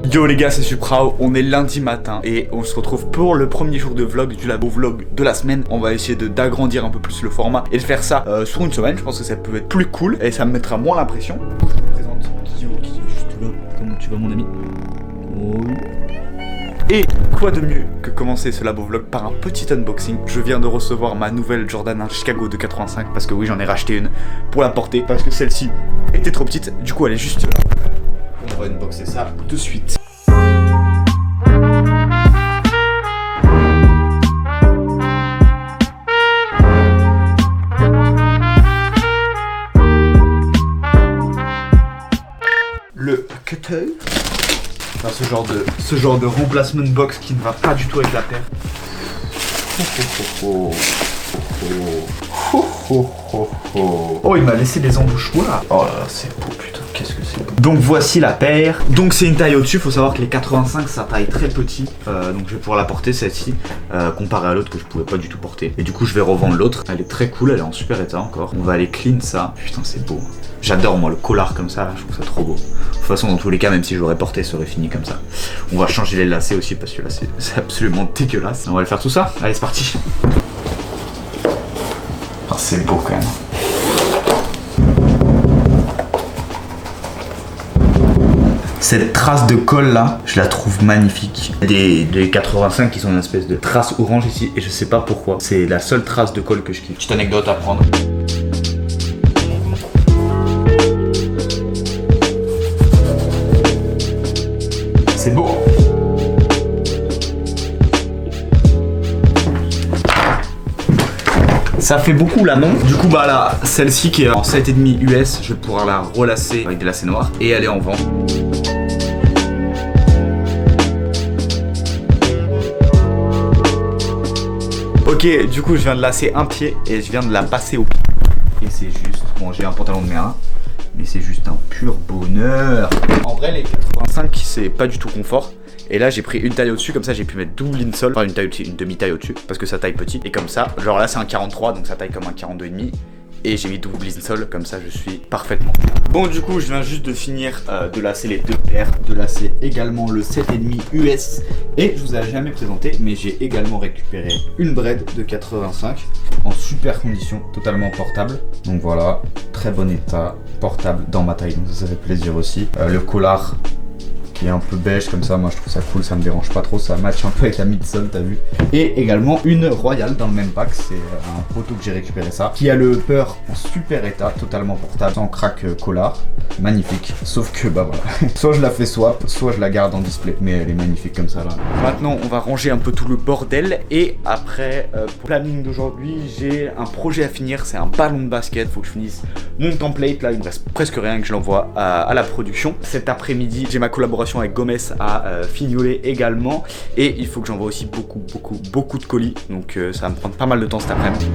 Yo les gars, c'est Suprao, on est lundi matin et on se retrouve pour le premier jour de vlog du labo vlog de la semaine. On va essayer d'agrandir un peu plus le format et de faire ça sur une semaine. Je pense que ça peut être plus cool et ça me mettra moins l'impression. Je te présente Kyo qui est juste là. Comment tu vas mon ami? Et quoi de mieux que commencer ce labo vlog par un petit unboxing. Je viens de recevoir ma nouvelle Jordan 1 Chicago de 85 parce que oui, j'en ai racheté une pour la porter parce que celle-ci était trop petite. Du coup elle est juste là. On va unboxer ça de suite. Le cutter. Enfin, ce genre de remplacement box qui ne va pas du tout avec la paire. Oh, il m'a laissé des embouchoirs. Oh là là, c'est beau, putain, qu'est-ce que c'est beau. Donc voici la paire. Donc c'est une taille au-dessus, faut savoir que les 85 ça taille très petit. Donc je vais pouvoir la porter celle-ci, comparée à l'autre que je pouvais pas du tout porter. Et du coup je vais revendre l'autre. Elle est très cool, elle est en super état encore. On va aller clean ça. Putain c'est beau. J'adore moi le collard comme ça, là, je trouve ça trop beau. De toute façon dans tous les cas, même si je l'aurais porté, ça aurait fini comme ça. On va changer les lacets aussi parce que là c'est absolument dégueulasse. On va le faire tout ça. Allez c'est parti. Oh, c'est beau quand même. Cette trace de colle là, je la trouve magnifique. Des 85 qui sont une espèce de trace orange ici et je sais pas pourquoi. C'est la seule trace de colle que je kiffe. Petite anecdote à prendre. C'est beau. Ça fait beaucoup là non? Du coup bah là, celle-ci qui est en 7,5 US, je vais pouvoir la relasser avec des lacets noirs et elle est en vente. Ok, du coup je viens de lasser un pied et je viens de la passer au pied. Et c'est juste, bon j'ai un pantalon de mer, mais c'est juste un pur bonheur. En vrai les 85 c'est pas du tout confort. Et là j'ai pris une taille au-dessus, comme ça j'ai pu mettre double insole, enfin une taille au-dessus, une demi-taille au-dessus, parce que ça taille petit. Et comme ça, genre là c'est un 43, donc ça taille comme un 42,5. Et j'ai mis double insole, comme ça je suis parfaitement. Bon du coup je viens juste de finir de lasser les deux paires, de lasser également le 7,5 US. Et je vous ai jamais présenté, mais j'ai également récupéré une braid de 85 en super condition, totalement portable. Donc voilà, très bon état, portable dans ma taille, donc ça fait plaisir aussi. Le collard qui est un peu beige comme ça, moi je trouve ça cool, ça me dérange pas trop, ça match un peu avec la midsole, t'as vu. Et également une Royale dans le même pack, c'est un proto que j'ai récupéré ça, qui a le upper en super état, totalement portable, sans crack collard, magnifique. Sauf que bah voilà, soit je la fais swap, soit je la garde en display, mais elle est magnifique comme ça là. Maintenant on va ranger un peu tout le bordel et après pour le planning d'aujourd'hui, j'ai un projet à finir, c'est un ballon de basket, faut que je finisse mon template là, il me reste presque rien que je l'envoie à la production. Cet après-midi, j'ai ma collaboration avec Gomez à fignoler également et il faut que j'envoie aussi beaucoup de colis, donc ça va me prendre pas mal de temps cet après-midi.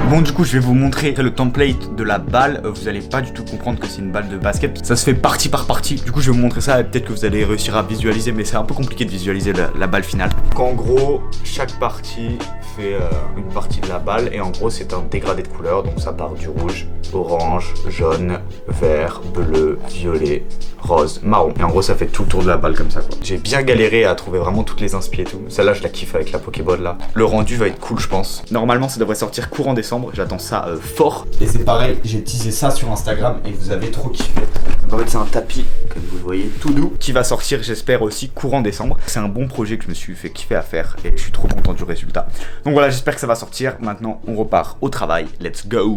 Bon du coup je vais vous montrer le template de la balle, vous allez pas du tout comprendre que c'est une balle de basket, ça se fait partie par partie, du coup je vais vous montrer ça et peut-être que vous allez réussir à visualiser, mais c'est un peu compliqué de visualiser la balle finale. Donc en gros chaque partie fait une partie de la balle et en gros c'est un dégradé de couleurs, donc ça part du rouge, orange, jaune, vert, bleu, violet, rose, marron, et en gros ça fait tout le tour de la balle comme ça quoi. J'ai bien galéré à trouver vraiment toutes les inspi et tout, celle-là je la kiffe avec la Pokéball là. Le rendu va être cool je pense. Normalement ça devrait sortir courant décembre, j'attends ça fort. Et c'est pareil, j'ai teasé ça sur Instagram et vous avez trop kiffé. Donc en fait c'est un tapis, comme vous le voyez, tout doux, qui va sortir j'espère aussi courant décembre. C'est un bon projet que je me suis fait kiffer à faire et je suis trop content du résultat. Donc voilà, j'espère que ça va sortir. Maintenant on repart au travail, let's go.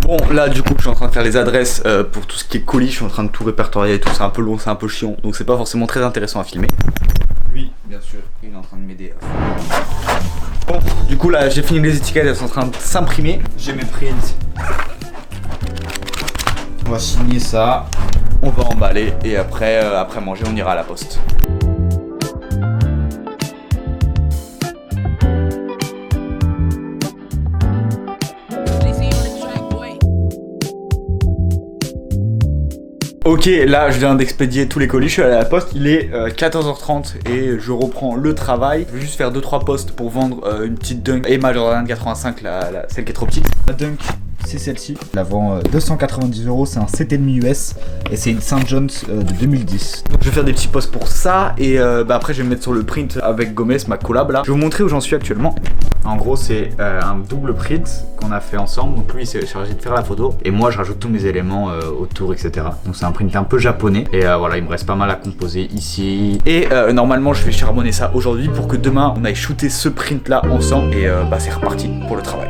Bon là du coup je suis en train de faire les adresses pour tout ce qui est colis, je suis en train de tout répertorier et tout, c'est un peu long, c'est un peu chiant, donc c'est pas forcément très intéressant à filmer. Lui bien sûr, il est en train de m'aider. Bon, du coup là j'ai fini les étiquettes, elles sont en train de s'imprimer, j'ai mes prints. On va signer ça, on va emballer et après manger on ira à la poste. Ok, là je viens d'expédier tous les colis, je suis allé à la poste, il est 14h30 et je reprends le travail. Je vais juste faire 2-3 postes pour vendre une petite Dunk et ma Jordan 85, celle qui est trop petite. La Dunk, c'est celle-ci. Je la vends 290 €, c'est un 7,5 US et c'est une St. John's de 2010. Donc je vais faire des petits posts pour ça et après je vais me mettre sur le print avec Gomez, ma collab là. Je vais vous montrer où j'en suis actuellement. En gros c'est un double print qu'on a fait ensemble, donc lui il s'est chargé de faire la photo et moi je rajoute tous mes éléments autour, etc. Donc c'est un print un peu japonais et voilà, il me reste pas mal à composer ici et normalement je vais charbonner ça aujourd'hui pour que demain on aille shooter ce print là ensemble et c'est reparti pour le travail.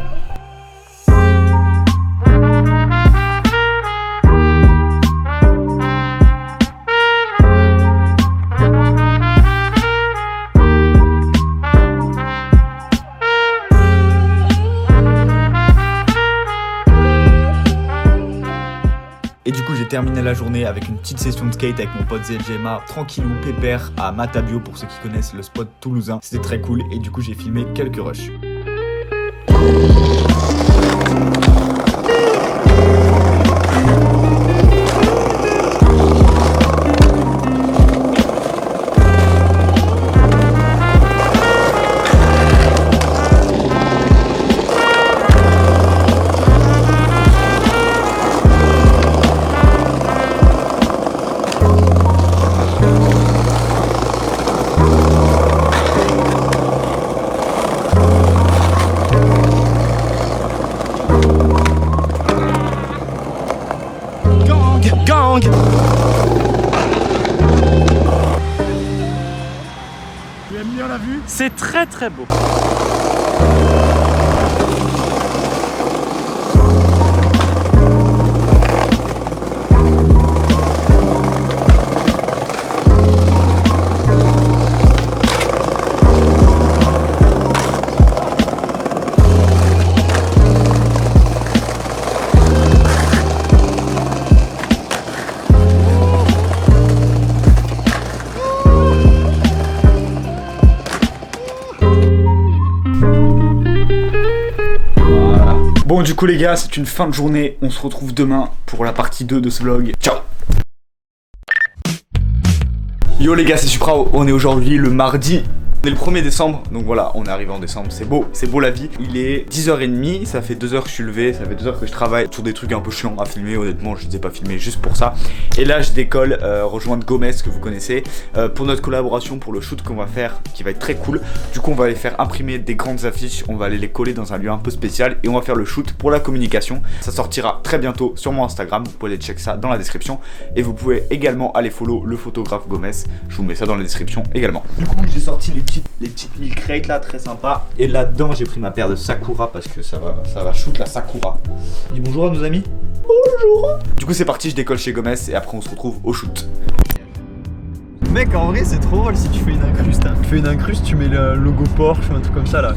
Et du coup j'ai terminé la journée avec une petite session de skate avec mon pote ZGMA, tranquillou, pépère, à Matabio pour ceux qui connaissent le spot toulousain. C'était très cool et du coup j'ai filmé quelques rushs. Gang. Tu aimes bien la vue? C'est très très beau. Bon du coup les gars, c'est une fin de journée, on se retrouve demain pour la partie 2 de ce vlog. Ciao. Yo les gars, c'est Supra, on est aujourd'hui le mardi. On est le 1er décembre, donc voilà, on est arrivé en décembre, c'est beau la vie. Il est 10h30, ça fait 2 heures que je suis levé, ça fait 2 heures que je travaille sur des trucs un peu chiants à filmer, honnêtement je ne les ai pas filmés juste pour ça. Et là je décolle, rejoindre Gomez que vous connaissez, pour notre collaboration, pour le shoot qu'on va faire, qui va être très cool. Du coup on va aller faire imprimer des grandes affiches, on va aller les coller dans un lieu un peu spécial et on va faire le shoot pour la communication. Ça sortira très bientôt sur mon Instagram, vous pouvez aller check ça dans la description. Et vous pouvez également aller follow le photographe Gomez, je vous mets ça dans la description également. Du coup j'ai sorti les petites milk crates là, très sympa. Et là-dedans j'ai pris ma paire de Sakura parce que ça va shoot la Sakura. Dis bonjour à nos amis. Bonjour. Du coup c'est parti, je décolle chez Gomez et après on se retrouve au shoot. Mec, en vrai c'est trop drôle si tu fais une incruste. Hein. Tu fais une incruste, tu mets le logo Porsche ou un truc comme ça là.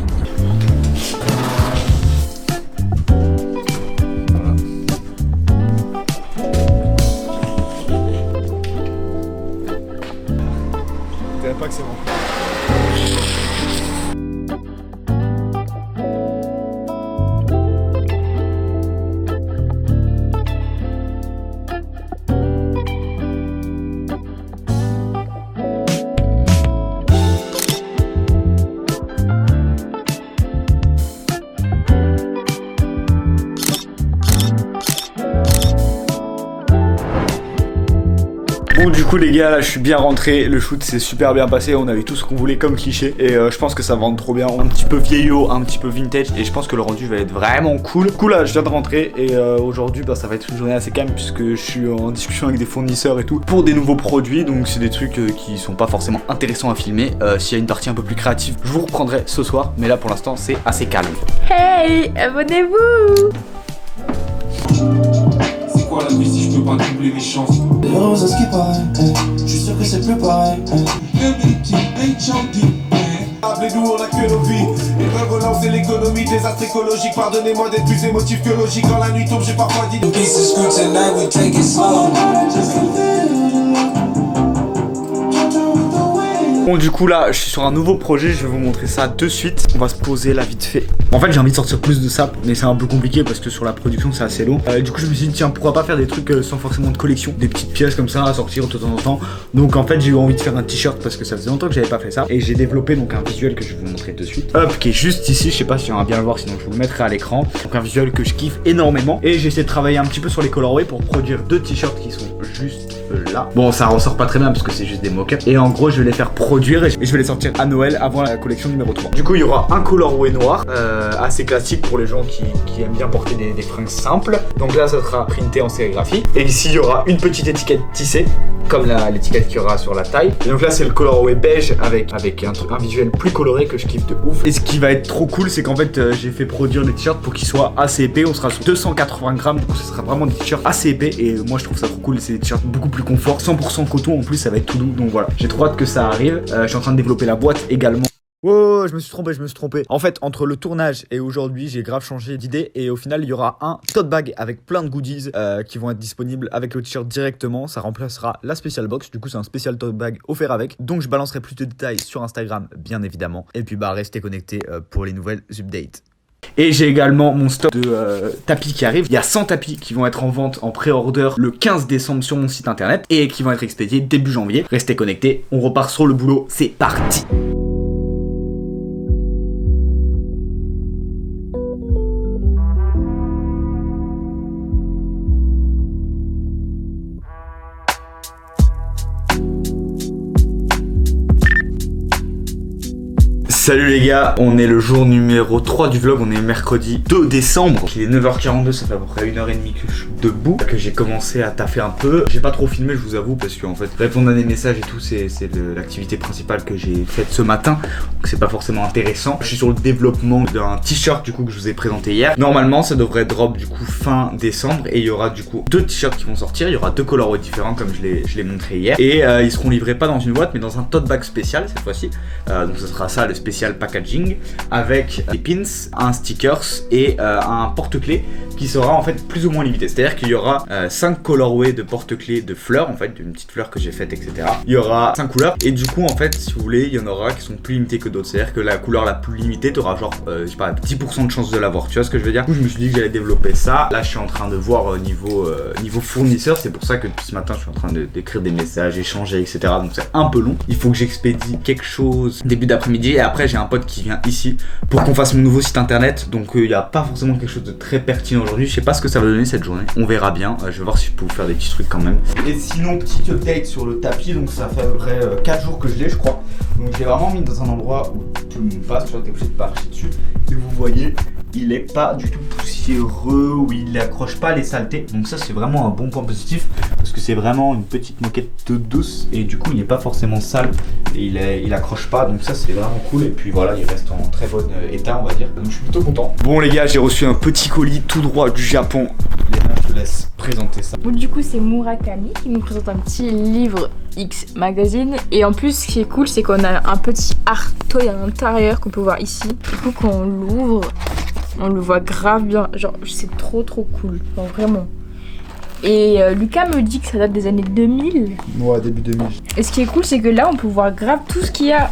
Je dirais pas que c'est bon. Bon du coup les gars, là je suis bien rentré, le shoot s'est super bien passé, on a eu tout ce qu'on voulait comme cliché et je pense que ça va rendre trop bien, un petit peu vieillot, un petit peu vintage et je pense que le rendu va être vraiment cool. Du coup là je viens de rentrer et aujourd'hui ça va être une journée assez calme puisque je suis en discussion avec des fournisseurs et tout pour des nouveaux produits, donc c'est des trucs qui sont pas forcément intéressants à filmer. S'il y a une partie un peu plus créative, je vous reprendrai ce soir, mais là pour l'instant c'est assez calme. Hey, abonnez-vous. C'est quoi la vie si je peux pas doubler mes chances? Les roses à ce qui paraît, je suis sûr que c'est plus pareil. Les nous on a que nos vies. Ils veulent relancer l'économie, désastre écologique. Pardonnez-moi d'être plus émotif que logique. Quand la nuit tombe, j'ai parfois dit Pieces screw tonight, we take it slow. Bon du coup là je suis sur un nouveau projet, je vais vous montrer ça de suite. On va se poser là vite fait. En fait j'ai envie de sortir plus de ça, mais c'est un peu compliqué parce que sur la production c'est assez long. Du coup je me suis dit tiens pourquoi pas faire des trucs sans forcément de collection, des petites pièces comme ça à sortir de temps en temps. Donc en fait j'ai eu envie de faire un t-shirt parce que ça faisait longtemps que j'avais pas fait ça. Et j'ai développé donc un visuel que je vais vous montrer de suite. Hop, qui est juste ici, je sais pas si on va bien le voir sinon je vous le mettrai à l'écran. Donc un visuel que je kiffe énormément. Et j'ai essayé de travailler un petit peu sur les colorways pour produire deux t-shirts qui sont juste là. Bon ça ressort pas très bien parce que c'est juste des mock-ups. Et en gros je vais les faire produire et je vais les sortir à Noël avant la collection numéro 3. Du coup il y aura un colorway noir assez classique pour les gens qui aiment bien porter des fringues simples. Donc là ça sera printé en sérigraphie. Et ici il y aura une petite étiquette tissée comme l'étiquette qu'il y aura sur la taille. Et donc là c'est le colorway beige avec un visuel plus coloré que je kiffe de ouf. Et ce qui va être trop cool c'est qu'en fait j'ai fait produire des t-shirts pour qu'ils soient assez épais. On sera sur 280 grammes, du coup ce sera vraiment des t-shirts assez épais. Et moi je trouve ça trop cool, c'est des t-shirts beaucoup plus confort, 100% coton en plus, ça va être tout doux. Donc voilà, j'ai trop hâte que ça arrive. Je suis en train de développer la boîte également. Wow, je me suis trompé. En fait, entre le tournage et aujourd'hui, j'ai grave changé d'idée. Et au final, il y aura un tote bag avec plein de goodies qui vont être disponibles avec le t-shirt directement. Ça remplacera la special box. Du coup, c'est un spécial tote bag offert avec. Donc, je balancerai plus de détails sur Instagram, bien évidemment. Et puis, bah, restez connectés pour les nouvelles updates. Et j'ai également mon stock de tapis qui arrive. Il y a 100 tapis qui vont être en vente en pré-order le 15 décembre sur mon site internet et qui vont être expédiés début janvier. Restez connectés, on repart sur le boulot, c'est parti. Salut les gars, on est le jour numéro 3 du vlog, on est mercredi 2 décembre. Il est 9h42, ça fait à peu près 1h30 que je suis debout, que j'ai commencé à taffer un peu. J'ai pas trop filmé, je vous avoue, parce que en fait répondre à des messages et tout c'est l'activité principale que j'ai faite ce matin. Donc c'est pas forcément intéressant. Je suis sur le développement d'un t-shirt du coup que je vous ai présenté hier. Normalement ça devrait drop du coup fin décembre et il y aura du coup deux t-shirts qui vont sortir. Il y aura deux colorways différents comme je l'ai montré hier. Et ils seront livrés pas dans une boîte mais dans un tote bag spécial cette fois-ci. Donc ce sera ça le spécial packaging avec des pins, un stickers et un porte-clés qui sera en fait plus ou moins limité. C'est-à-dire qu'il y aura 5 colorways de porte-clés de fleurs en fait, d'une petite fleur que j'ai faite etc. Il y aura 5 couleurs et du coup en fait si vous voulez il y en aura qui sont plus limitées que d'autres. C'est-à-dire que la couleur la plus limitée t'auras genre je sais pas 10% de chance de l'avoir. Tu vois ce que je veux dire? Du coup je me suis dit que j'allais développer ça. Là je suis en train de voir niveau fournisseur. C'est pour ça que depuis ce matin je suis en train d'écrire des messages, échanger etc. Donc c'est un peu long. Il faut que j'expédie quelque chose début d'après-midi et après j'ai un pote qui vient ici pour qu'on fasse mon nouveau site internet. Donc il n'y a pas forcément quelque chose de très pertinent aujourd'hui. Je sais pas ce que ça va donner cette journée. On verra bien. Je vais voir si je peux vous faire des petits trucs quand même. Et sinon, petit update sur le tapis. Donc ça fait à peu près 4 jours que je l'ai, je crois. Donc j'ai vraiment mis dans un endroit où tout le monde passe. Tu vois, t'es obligé de marcher dessus. Et vous voyez, il est pas du tout poussiéreux, où il accroche pas les saletés. Donc ça c'est vraiment un bon point positif parce que c'est vraiment une petite moquette douce et du coup il n'est pas forcément sale et il accroche pas. Donc ça c'est vraiment cool et puis voilà il reste en très bon état on va dire. Donc je suis plutôt content. Bon les gars j'ai reçu un petit colis tout droit du Japon. Léna je te laisse présenter ça. Bon du coup c'est Murakami qui nous présente un petit livre X Magazine et en plus ce qui est cool c'est qu'on a un petit art toy à l'intérieur qu'on peut voir ici. Du coup quand on l'ouvre on le voit grave bien, genre c'est trop cool, genre, vraiment. Et Lucas me dit que ça date des années 2000. Ouais, début 2000. Et ce qui est cool, c'est que là, on peut voir grave tout ce qu'il y a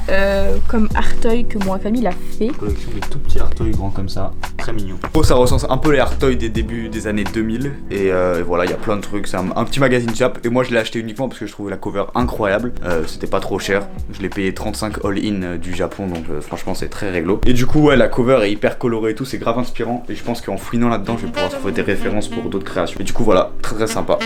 comme art-toy que Murakami a fait. Collection des tout petits art-toys grands comme ça, très mignon. Oh, ça recense un peu les art-toys des débuts des années 2000. Et voilà, il y a plein de trucs. C'est un petit magazine Jap. Et moi, je l'ai acheté uniquement parce que je trouvais la cover incroyable. C'était pas trop cher. Je l'ai payé 35 all-in du Japon. Donc franchement, c'est très réglo. Et du coup, ouais, la cover est hyper colorée et tout. C'est grave inspirant. Et je pense qu'en fouinant là-dedans, je vais pouvoir trouver des références pour d'autres créations. Et du coup, voilà, très sympa.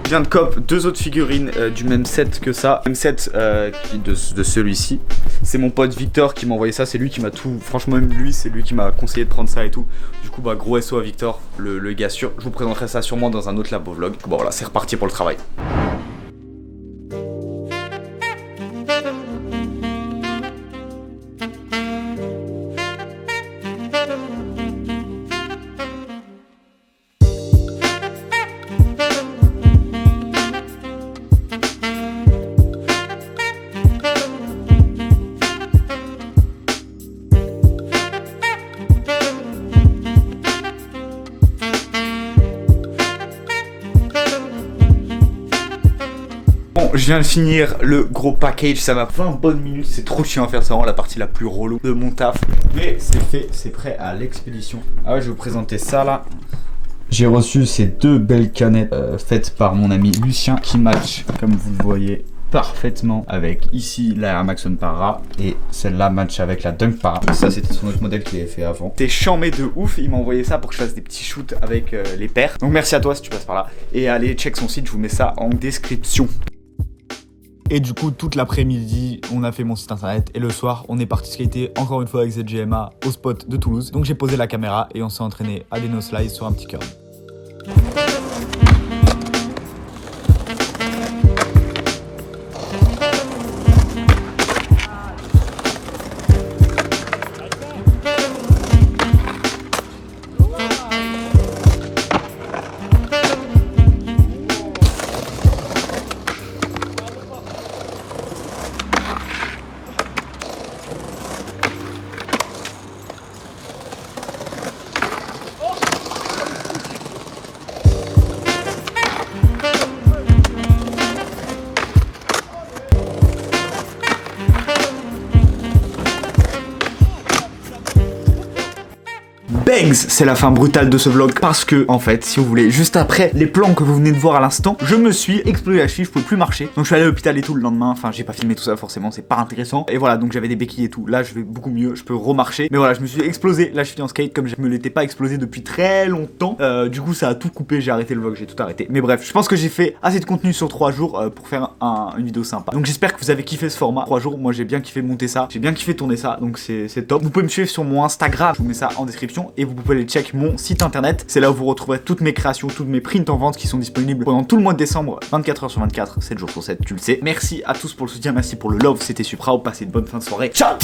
Je viens de cop deux autres figurines du même set que ça. Même set de celui-ci. C'est mon pote Victor qui m'a envoyé ça. C'est lui qui m'a tout. Franchement, même lui, c'est lui qui m'a conseillé de prendre ça et tout. Du coup, bah, gros SO à Victor, le gars sûr. Je vous présenterai ça sûrement dans un autre labo vlog. Bon, voilà, c'est reparti pour le travail. je viens de finir le gros package, ça m'a 20 bonnes minutes, c'est trop chiant à faire, c'est vraiment la partie la plus relou de mon taf. Mais c'est fait, c'est prêt à l'expédition. Ah ouais, je vais vous présenter ça là. J'ai reçu ces deux belles canettes faites par mon ami Lucien qui matchent, comme vous le voyez, parfaitement avec ici la Air Max Para et celle-là match avec la Dunk Para. Ça c'était son autre modèle qu'il avait fait avant. T'es chambé de ouf, il m'a envoyé ça pour que je fasse des petits shoots avec les paires. Donc merci à toi si tu passes par là. Et allez check son site, je vous mets ça en description. Et du coup, toute l'après-midi, on a fait mon site internet et le soir, on est parti skater encore une fois avec ZGMA au spot de Toulouse. Donc j'ai posé la caméra et on s'est entraîné à des no slides sur un petit curb. Bangs, c'est la fin brutale de ce vlog parce que en fait, si vous voulez, juste après les plans que vous venez de voir à l'instant, je me suis explosé la cheville, je pouvais plus marcher. Donc je suis allé à l'hôpital et tout le lendemain, enfin j'ai pas filmé tout ça forcément, c'est pas intéressant. Et voilà, donc j'avais des béquilles et tout. Là, je vais beaucoup mieux, je peux remarcher. Mais voilà, je me suis explosé la cheville en skate comme je me l'étais pas explosé depuis très longtemps. Du coup, ça a tout coupé, j'ai arrêté le vlog, j'ai tout arrêté. Mais bref, je pense que j'ai fait assez de contenu sur 3 jours pour faire une vidéo sympa. Donc j'espère que vous avez kiffé ce format. 3 jours, moi j'ai bien kiffé monter ça, j'ai bien kiffé tourner ça, donc c'est top. Vous pouvez me suivre sur mon Instagram, je vous mets ça en description et vous pouvez aller check mon site internet, c'est là où vous retrouverez toutes mes créations, toutes mes prints en vente qui sont disponibles pendant tout le mois de décembre, 24h sur 24, 7 jours sur 7, tu le sais. Merci à tous pour le soutien, merci pour le love, c'était Suprao, passez une bonne fin de soirée. Ciao.